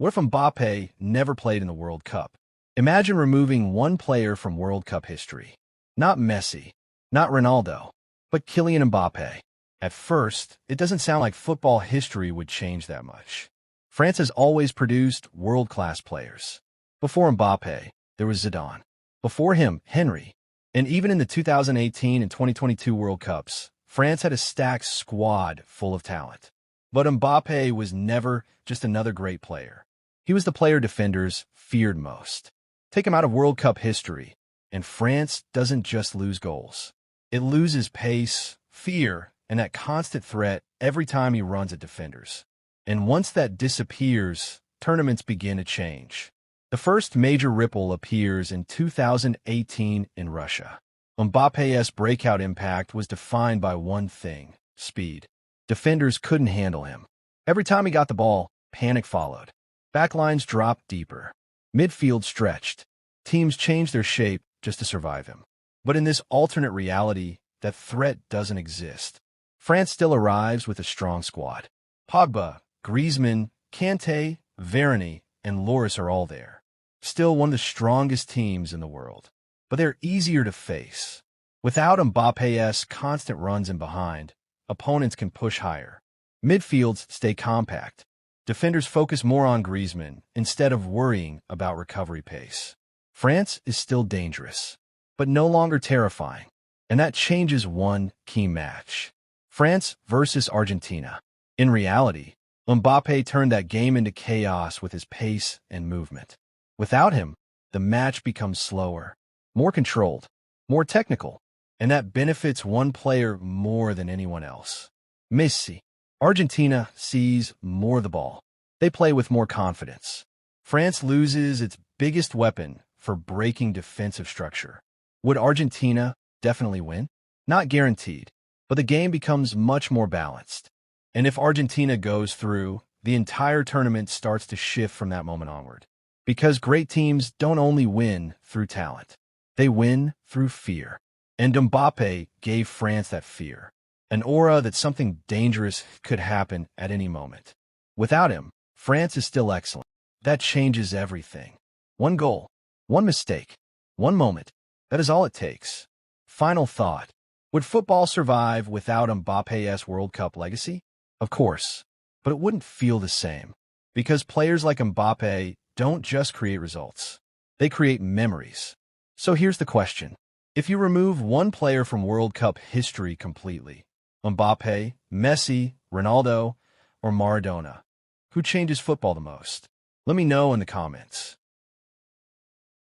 What if Mbappé never played in the World Cup? Imagine removing one player from World Cup history. Not Messi, not Ronaldo, but Kylian Mbappé. At first, it doesn't sound like football history would change that much. France has always produced world-class players. Before Mbappé, there was Zidane. Before him, Henry. And even in the 2018 and 2022 World Cups, France had a stacked squad full of talent. But Mbappé was never just another great player. He was the player defenders feared most. Take him out of World Cup history, and France doesn't just lose goals. It loses pace, fear, and that constant threat every time he runs at defenders. And once that disappears, tournaments begin to change. The first major ripple appears in 2018 in Russia. Mbappé's breakout impact was defined by one thing: speed. Defenders couldn't handle him. Every time he got the ball, panic followed. Backlines dropped deeper. Midfield stretched. Teams changed their shape just to survive him. But in this alternate reality, that threat doesn't exist. France still arrives with a strong squad. Pogba, Griezmann, Kanté, Varane, and Lloris are all there. Still one of the strongest teams in the world. But they're easier to face. Without Mbappé's constant runs in behind, opponents can push higher. Midfields stay compact. Defenders focus more on Griezmann instead of worrying about recovery pace. France is still dangerous, but no longer terrifying. And that changes one key match. France versus Argentina. In reality, Mbappé turned that game into chaos with his pace and movement. Without him, the match becomes slower, more controlled, more technical, and that benefits one player more than anyone else. Messi. Argentina sees more of the ball. They play with more confidence. France loses its biggest weapon for breaking defensive structure. Would Argentina definitely win? Not guaranteed, but the game becomes much more balanced. And if Argentina goes through, the entire tournament starts to shift from that moment onward. Because great teams don't only win through talent. They win through fear. And Mbappé gave France that fear. An aura that something dangerous could happen at any moment. Without him, France is still excellent. That changes everything. One goal, one mistake, one moment. That is all it takes. Final thought. Would football survive without Mbappé's World Cup legacy? Of course, but it wouldn't feel the same. Because players like Mbappé don't just create results. They create memories. So here's the question. If you remove one player from World Cup history completely, Mbappé, Messi, Ronaldo, or Maradona, who changes football the most? Let me know in the comments.